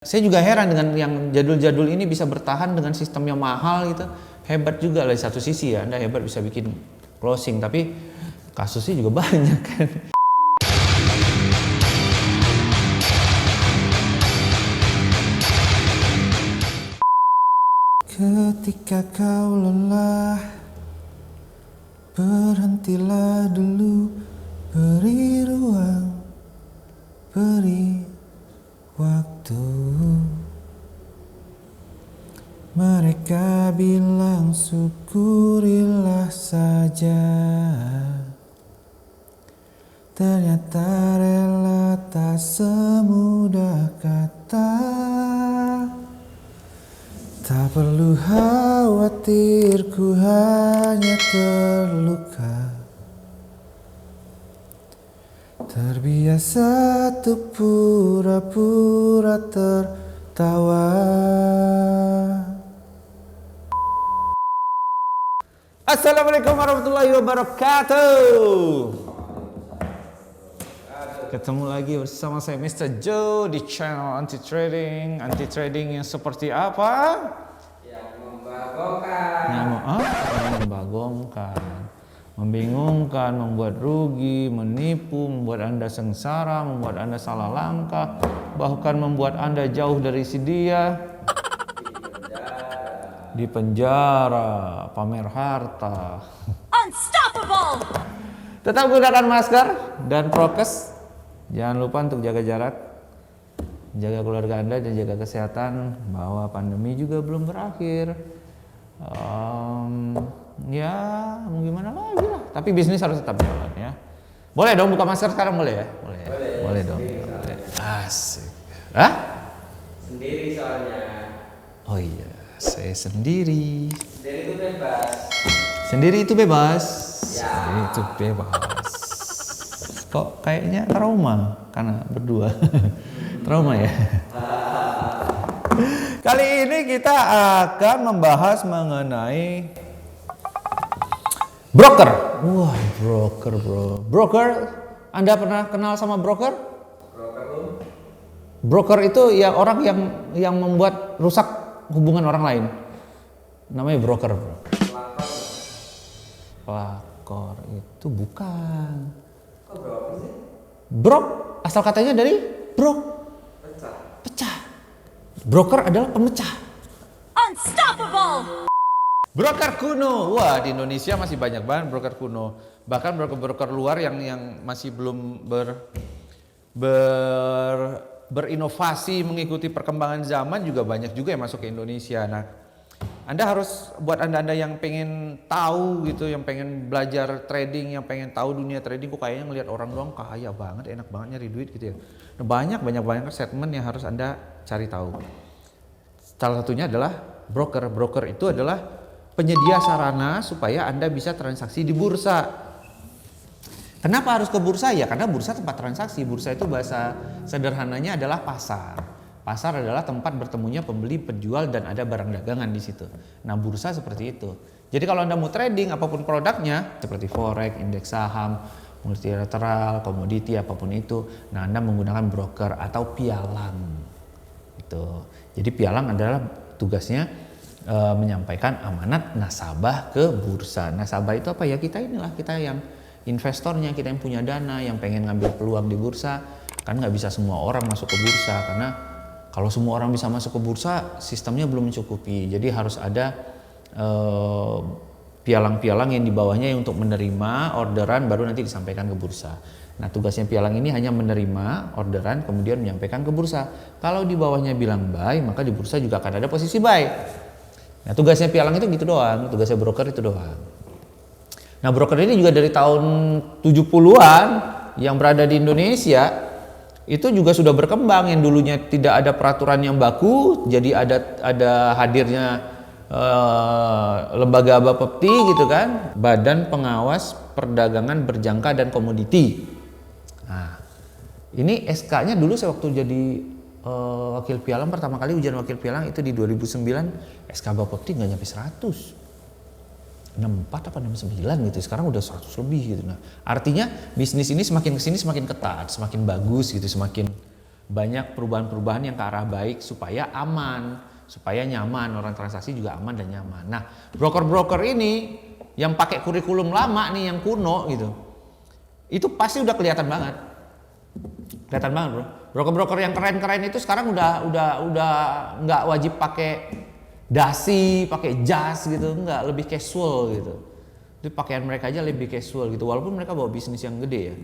Saya juga heran dengan yang jadul-jadul ini bisa bertahan dengan sistem yang mahal gitu. Hebat juga lah di satu sisi ya, Anda hebat bisa bikin closing, tapi kasusnya juga banyak kan. Ketika kau lelah, berhentilah dulu, beri ruang, beri waktu. Mereka bilang syukurilah saja, ternyata rela tak semudah kata. Tak perlu khawatir, ku hanya terluka. Terbiasa tuh pura-pura tertawa. Assalamualaikum warahmatullahi wabarakatuh. Ketemu lagi bersama saya Mr. Joe di channel Anti Trading. Anti Trading yang seperti apa? Yang membagongkan. Yang membagongkan, membingungkan, membuat rugi, menipu, membuat Anda sengsara, membuat Anda salah langkah, bahkan membuat Anda jauh dari si dia, di penjara, pamer harta. Unstoppable! Tetap gunakan masker dan prokes. Jangan lupa untuk jaga jarak, jaga keluarga Anda dan jaga kesehatan, bahwa pandemi juga belum berakhir. Ya mau gimana lagi lah, tapi bisnis harus tetap jalan ya. Boleh dong buka masker sekarang, boleh ya? Boleh dong. Boleh. Asik. Hah? Sendiri soalnya. Oh iya, saya sendiri. Sendiri itu bebas. Sendiri itu bebas. Ya. Sendiri itu bebas. Kok kayaknya trauma karena berdua. Trauma ya. Kali ini kita akan membahas mengenai broker. Wah, broker bro. Broker, Anda pernah kenal sama broker? Broker itu ya orang yang membuat rusak hubungan orang lain. Namanya broker bro. Pelakor itu bukan. Kok berapa sih? Brok, asal katanya dari brok, pecah. Broker adalah pemecah. Unstoppable! Broker kuno, wah di Indonesia masih banyak banget broker kuno. Bahkan broker-broker luar yang masih belum berinovasi mengikuti perkembangan zaman juga banyak juga yang masuk ke Indonesia. Nah, Anda harus buat anda yang pengen tahu gitu, yang pengen belajar trading, yang pengen tahu dunia trading, kok kayaknya ngelihat orang doang kaya banget, enak banget nyari duit gitu ya. Nah, banyak segmen yang harus Anda cari tahu. Salah satunya adalah broker. Broker itu adalah penyedia sarana supaya Anda bisa transaksi di bursa. Kenapa harus ke bursa? Ya karena bursa tempat transaksi. Bursa itu bahasa sederhananya adalah pasar. Pasar adalah tempat bertemunya pembeli, penjual, dan ada barang dagangan di situ. Nah, bursa seperti itu. Jadi kalau Anda mau trading apapun produknya, seperti forex, indeks saham, multilateral, komoditi, apapun itu, nah Anda menggunakan broker atau pialang. Gitu. Jadi pialang adalah tugasnya menyampaikan amanat nasabah ke bursa. Nasabah itu apa ya? Kita yang investornya, kita yang punya dana, yang pengen ngambil peluang di bursa. Kan nggak bisa semua orang masuk ke bursa, karena kalau semua orang bisa masuk ke bursa, sistemnya belum mencukupi. Jadi harus ada pialang-pialang yang di bawahnya yang untuk menerima orderan baru nanti disampaikan ke bursa. Nah, tugasnya pialang ini hanya menerima orderan kemudian menyampaikan ke bursa. Kalau di bawahnya bilang buy, maka di bursa juga akan ada posisi buy. Nah, tugasnya pialang itu gitu doang, tugasnya broker itu doang. Nah, broker ini juga dari tahun 70-an yang berada di Indonesia itu juga sudah berkembang. Yang dulunya tidak ada peraturan yang baku, jadi ada hadirnya lembaga Bapepti gitu kan, Badan Pengawas Perdagangan Berjangka dan Komoditi. Nah, ini SK-nya dulu saya waktu jadi wakil pialang, pertama kali ujian wakil pialang itu di 2009, SK Bapepti nggak nyampe 100. 64 apa 69 gitu, sekarang udah 100 lebih gitu. Nah, artinya bisnis ini semakin kesini semakin ketat, semakin bagus gitu, semakin banyak perubahan-perubahan yang ke arah baik supaya aman, supaya nyaman, orang transaksi juga aman dan nyaman. Nah, broker-broker ini yang pakai kurikulum lama nih, yang kuno gitu, itu pasti udah kelihatan banget. Kelihatan banget, bro. Broker-broker yang keren-keren itu sekarang udah nggak wajib pakai dasi, pakai jas gitu, nggak, lebih casual gitu. Jadi pakaian mereka aja lebih casual gitu, walaupun mereka bawa bisnis yang gede ya.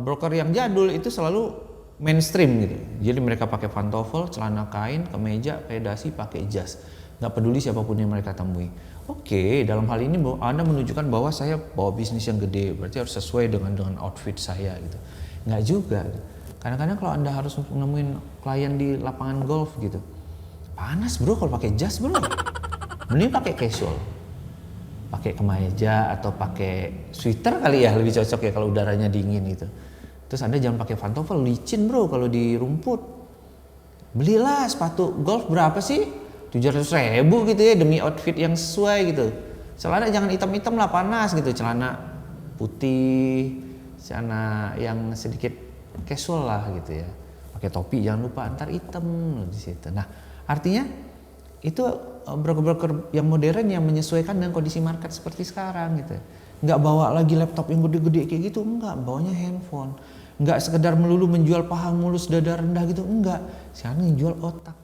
Broker yang jadul itu selalu mainstream gitu. Jadi mereka pakai pantofel, celana kain, kemeja, pakai dasi, pakai jas. Nggak peduli siapapun yang mereka temui. Oke, dalam hal ini Anda menunjukkan bahwa saya bawa bisnis yang gede, berarti harus sesuai dengan outfit saya gitu. Nggak juga. Kadang-kadang kalau Anda harus nemuin klien di lapangan golf gitu, panas bro kalau pakai jas bro. Mending pakai casual. Pakai kemeja atau pakai sweater kali ya, lebih cocok ya kalau udaranya dingin gitu. Terus Anda jangan pakai pantofel, licin bro kalau di rumput. Belilah sepatu golf berapa sih? 700.000 gitu ya demi outfit yang sesuai gitu. Celana jangan hitam-hitam lah, panas gitu. Celana putih, celana yang sedikit casual lah gitu ya. Pakai topi jangan lupa, ntar hitam di situ. Nah, artinya itu broker-broker yang modern yang menyesuaikan dengan kondisi market seperti sekarang gitu. Nggak bawa lagi laptop yang gede-gede kayak gitu, enggak, bawanya handphone. Nggak sekedar melulu menjual paha mulus dada rendah gitu, enggak. Sekarang menjual otak.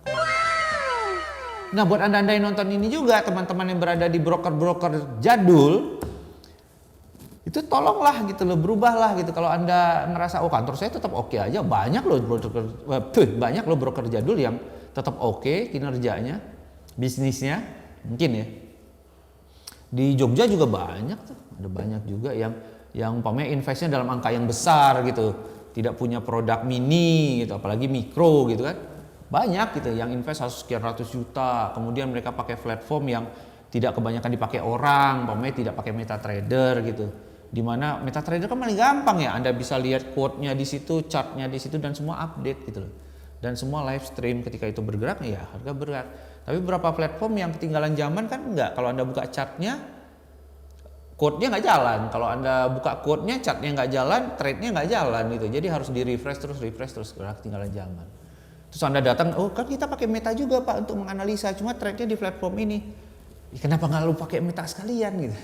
Nah, buat Anda-anda yang nonton ini juga, teman-teman yang berada di broker-broker jadul, itu tolonglah gitu loh, berubahlah gitu. Kalau Anda ngerasa oh kantor saya tetap oke aja, banyak loh broker jadul yang tetap oke kinerjanya, bisnisnya, mungkin ya. Di Jogja juga banyak tuh, ada banyak juga yang umpamanya investnya dalam angka yang besar gitu, tidak punya produk mini gitu, apalagi mikro gitu kan. Banyak gitu yang invest sekian ratus juta, kemudian mereka pakai platform yang tidak kebanyakan dipakai orang, umpamanya tidak pakai MetaTrader gitu. Dimana MetaTrader kan paling gampang ya, Anda bisa lihat quote-nya di situ, chart-nya di situ, dan semua update gitu loh. Dan semua live stream ketika itu bergerak ya harga bergerak. Tapi beberapa platform yang ketinggalan zaman kan enggak. Kalau Anda buka chart-nya, quote-nya nggak jalan. Kalau Anda buka quote-nya, chart-nya nggak jalan, trade-nya nggak jalan gitu. Jadi harus di refresh terus karena ketinggalan zaman. Terus Anda datang, oh kan kita pakai Meta juga Pak untuk menganalisa, cuma trade-nya di platform ini. Kenapa nggak lu pakai Meta sekalian gitu?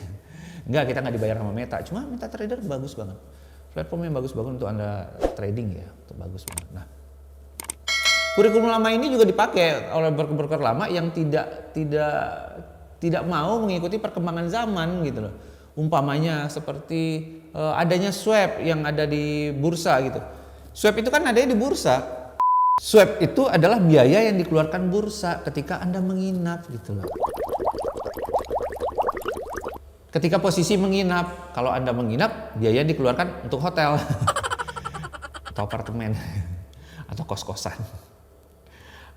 Enggak, kita nggak dibayar sama Meta, cuma MetaTrader bagus banget. Platform yang bagus banget untuk Anda trading ya, untuk bagus banget. Nah, kurikulum lama ini juga dipakai oleh broker-broker lama yang tidak mau mengikuti perkembangan zaman gitu loh. Umpamanya seperti adanya swap yang ada di bursa gitu. Swap itu kan adanya di bursa. Swap itu adalah biaya yang dikeluarkan bursa ketika Anda menginap gitu loh. Ketika posisi menginap, kalau Anda menginap, biaya dikeluarkan untuk hotel atau apartemen atau kos-kosan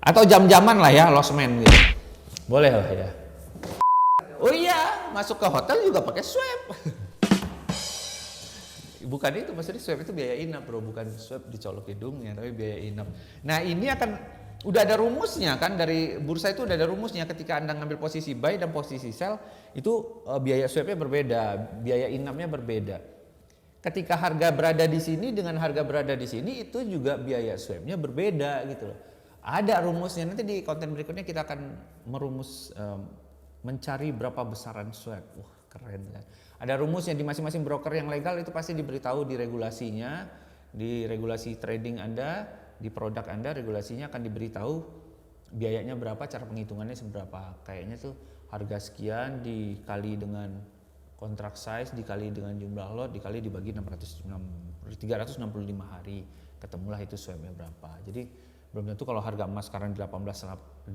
atau jam-jaman lah ya, losmen gitu. Boleh lah ya. Oh iya, masuk ke hotel juga pakai swab. Bukan itu, maksudnya swab itu biaya inap bro, bukan swab dicolok hidungnya, tapi biaya inap. Nah ini udah ada rumusnya kan, dari bursa itu udah ada rumusnya. Ketika Anda ngambil posisi buy dan posisi sell itu biaya swabnya berbeda, biaya inapnya berbeda. Ketika harga berada di sini dengan harga berada di sini itu juga biaya swabnya berbeda gitu loh. Ada rumusnya, nanti di konten berikutnya kita akan merumus mencari berapa besaran swab. Wah keren kan. Ada rumusnya di masing-masing broker yang legal, itu pasti diberitahu di regulasinya, di regulasi trading Anda, di produk Anda, regulasinya akan diberitahu biayanya berapa, cara penghitungannya seberapa. Kayaknya tuh harga sekian dikali dengan kontrak size, dikali dengan jumlah lot, dikali dibagi 365 hari, ketemulah itu swabnya berapa. Jadi belum tentu kalau harga emas sekarang di 1880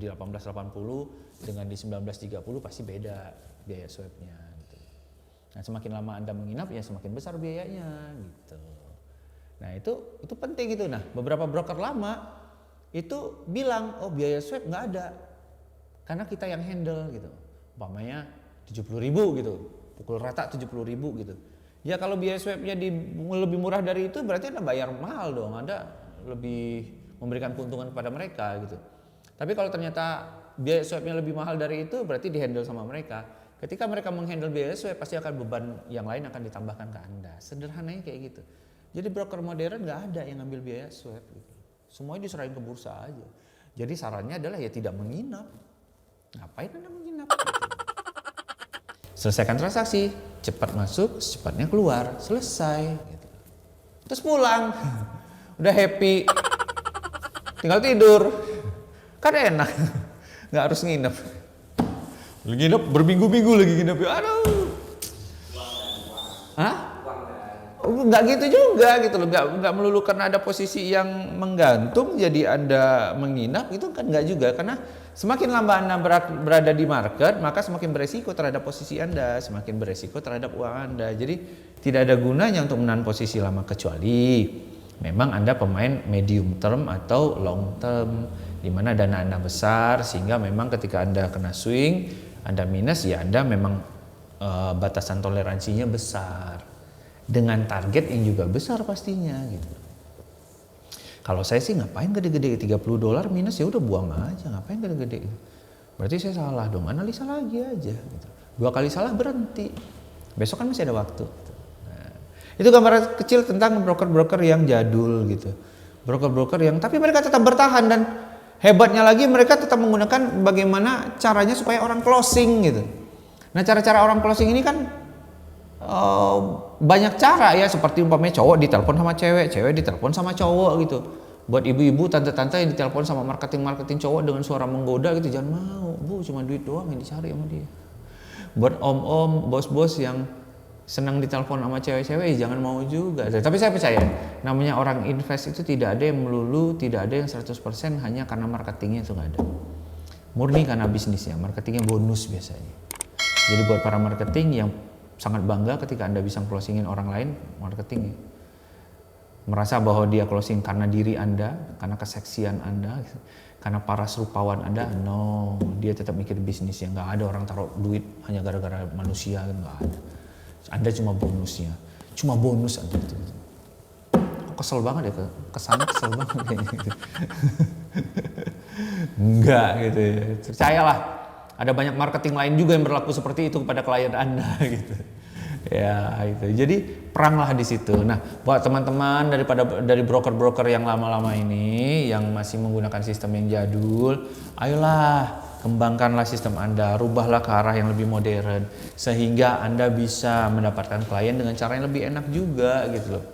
dengan di 1930 pasti beda biaya swabnya gitu. Nah semakin lama Anda menginap ya semakin besar biayanya gitu. Nah itu penting itu. Nah beberapa broker lama itu bilang oh biaya swab nggak ada karena kita yang handle gitu. Umpamanya 70.000 gitu, pukul rata 70.000 gitu. Ya kalau biaya swabnya lebih murah dari itu berarti Anda bayar mahal dong, Anda lebih memberikan keuntungan kepada mereka gitu. Tapi kalau ternyata biaya swabnya lebih mahal dari itu berarti dihandle sama mereka. Ketika mereka menghandle biaya swab pasti akan beban yang lain akan ditambahkan ke Anda. Sederhananya kayak gitu. Jadi broker modern nggak ada yang ngambil biaya swab gitu. Semuanya diserahin ke bursa aja. Jadi sarannya adalah ya tidak menginap. Ngapain Anda menginap? Selesaikan transaksi, cepat masuk, secepatnya keluar, selesai. Gitu. Terus pulang, udah happy, tinggal tidur, kan enak, nggak harus nginep. Nginep berminggu-minggu lagi nginep, aduh. Hah? Nggak gitu juga gitu loh, nggak melulu karena ada posisi yang menggantung jadi Anda menginap, itu kan nggak juga, karena semakin lama Anda berada di market, maka semakin beresiko terhadap posisi Anda, semakin beresiko terhadap uang Anda. Jadi tidak ada gunanya untuk menahan posisi lama, kecuali memang Anda pemain medium term atau long term, di mana dana Anda besar sehingga memang ketika Anda kena swing, Anda minus, ya Anda memang batasan toleransinya besar. Dengan target yang juga besar pastinya gitu. Kalau saya sih ngapain gede-gede $30 minus, ya udah buang aja, ngapain gede-gede. Berarti saya salah dong, analisa lagi aja gitu. 2 kali salah berhenti. Besok kan masih ada waktu. Nah, itu gambaran kecil tentang broker-broker yang jadul gitu. Broker-broker yang tapi mereka tetap bertahan, dan hebatnya lagi mereka tetap menggunakan bagaimana caranya supaya orang closing gitu. Nah, cara-cara orang closing ini kan banyak cara ya, seperti umpamanya cowok ditelepon sama cewek, cewek ditelepon sama cowok gitu. Buat ibu-ibu, tante-tante yang ditelepon sama marketing cowok dengan suara menggoda gitu, jangan mau, bu, cuma duit doang yang dicari sama dia. Buat om-om, bos-bos yang senang ditelepon sama cewek-cewek, jangan mau juga. Tapi saya percaya, namanya orang invest itu tidak ada yang melulu, tidak ada yang 100% hanya karena marketingnya, itu nggak ada. Murni karena bisnisnya, marketingnya bonus biasanya. Jadi buat para marketing yang sangat bangga ketika Anda bisa closingin orang lain, marketing merasa bahwa dia closing karena diri Anda, karena keseksian Anda, karena paras rupawan Anda. No, dia tetap mikir bisnisnya. Nggak ada orang taruh duit hanya gara-gara manusia, nggak ada. Anda cuma bonusnya, cuma bonus Anda gitu. Kesel banget ya, kesannya kesel banget kayaknya gitu. Enggak gitu ya, percayalah. Ada banyak marketing lain juga yang berlaku seperti itu kepada klien Anda gitu. Ya itu. Jadi peranglah di situ. Nah, buat teman-teman dari broker-broker yang lama-lama ini yang masih menggunakan sistem yang jadul, ayolah kembangkanlah sistem Anda, rubahlah ke arah yang lebih modern sehingga Anda bisa mendapatkan klien dengan cara yang lebih enak juga gitu loh.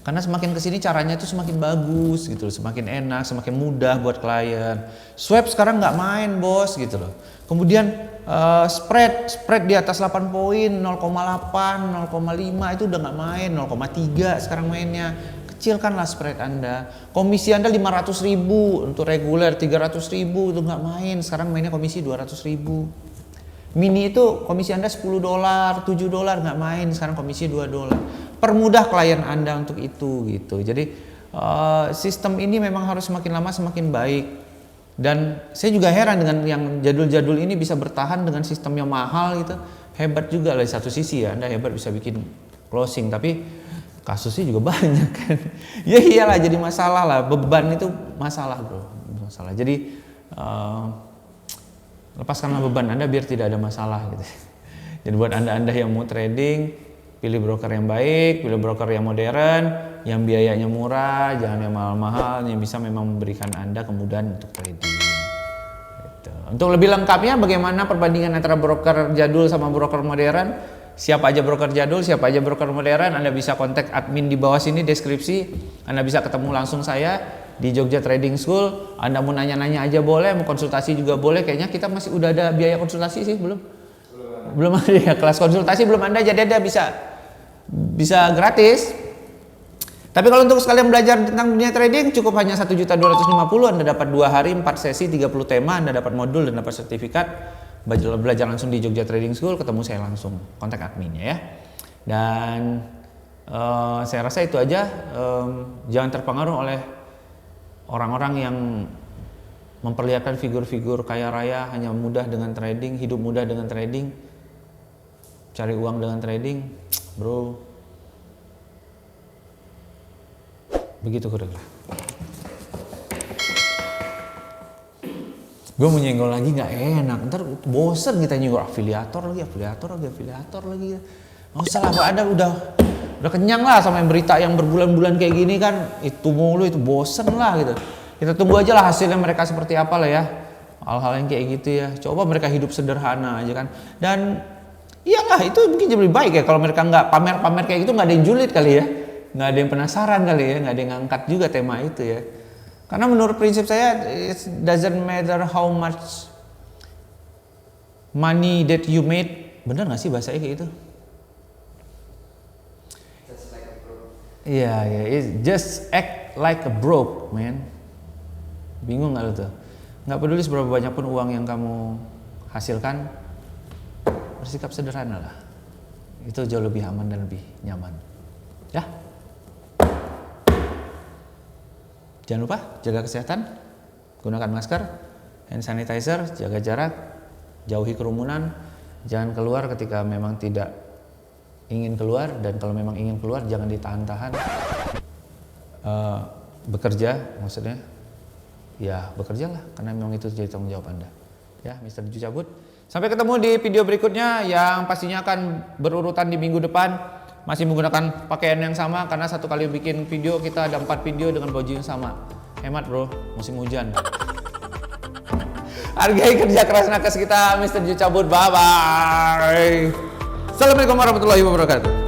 Karena semakin kesini caranya itu semakin bagus gitu loh, semakin enak, semakin mudah buat klien. Swap sekarang nggak main bos gitu loh. Kemudian spread di atas 8 poin, 0,8, 0,5 itu udah nggak main, 0,3 sekarang mainnya. Kecilkanlah spread Anda. Komisi Anda 500.000 untuk reguler, 300.000 itu nggak main. Sekarang mainnya komisi 200.000. Mini itu komisi Anda $10, $7 nggak main, sekarang komisi $2. Permudah klien Anda untuk itu gitu. Jadi sistem ini memang harus semakin lama semakin baik. Dan saya juga heran dengan yang jadul-jadul ini bisa bertahan dengan sistem yang mahal gitu. Hebat juga lah di satu sisi ya, Anda hebat bisa bikin closing, tapi kasusnya juga banyak kan. Ya iyalah, jadi masalah lah, beban itu masalah bro, masalah. Jadi lepaskanlah beban Anda biar tidak ada masalah gitu. Jadi buat anda yang mau trading, pilih broker yang baik, pilih broker yang modern, yang biayanya murah, jangan yang mahal-mahal, yang bisa memang memberikan Anda kemudahan untuk trading. Gitu. Untuk lebih lengkapnya bagaimana perbandingan antara broker jadul sama broker modern, siapa aja broker jadul, siapa aja broker modern, Anda bisa kontak admin di bawah sini deskripsi, Anda bisa ketemu langsung saya di Jogja Trading School. Anda mau nanya-nanya aja boleh, mau konsultasi juga boleh. Kayaknya kita masih udah ada biaya konsultasi sih, belum ada ya, kelas konsultasi belum ada, jadi Anda bisa gratis. Tapi kalau untuk sekalian belajar tentang dunia trading cukup hanya 1.250.000, Anda dapat 2 hari 4 sesi 30 tema, Anda dapat modul dan dapat sertifikat. Belajar langsung di Jogja Trading School, ketemu saya langsung, kontak adminnya ya. Dan saya rasa itu aja. Jangan terpengaruh oleh orang-orang yang memperlihatkan figur-figur kaya raya hanya mudah dengan trading, hidup mudah dengan trading, cari uang dengan trading, bro. Begitu kira-kira. Gue mau nyenggol lagi nggak enak, ntar bosen kita nyenggol afiliator lagi. Nggak usah lah, Anda Udah kenyang lah sama yang berita yang berbulan-bulan kayak gini kan, itu mulu, itu bosen lah gitu. Kita tunggu aja lah hasilnya mereka seperti apa lah ya. Hal-hal yang kayak gitu ya. Coba mereka hidup sederhana aja kan. Dan iyalah itu mungkin lebih baik ya kalau mereka nggak pamer-pamer kayak gitu, nggak ada yang julid kali ya. Nggak ada yang penasaran kali ya, nggak ada yang ngangkat juga tema itu ya. Karena menurut prinsip saya, it doesn't matter how much money that you made. Bener nggak sih bahasanya kayak gitu? Just like a pro. Iya, just act like a broke, man. Bingung nggak lu tuh? Nggak peduli seberapa banyak pun uang yang kamu hasilkan, bersikap sederhana lah. Itu jauh lebih aman dan lebih nyaman. Ya. Jangan lupa jaga kesehatan, gunakan masker, hand sanitizer, jaga jarak, jauhi kerumunan, jangan keluar ketika memang tidak ingin keluar, dan kalau memang ingin keluar jangan ditahan-tahan. Bekerja maksudnya, ya bekerjalah karena memang itu jadi tanggung jawab Anda. Ya, Mr. Ju cabut. Sampai ketemu di video berikutnya yang pastinya akan berurutan di minggu depan. Masih menggunakan pakaian yang sama karena satu kali bikin video kita ada 4 video dengan baju yang sama. Hemat bro, musim hujan. Hargai kerja keras nakes kita, Mr. Ju cabut. Bye bye. Assalamualaikum warahmatullahi wabarakatuh.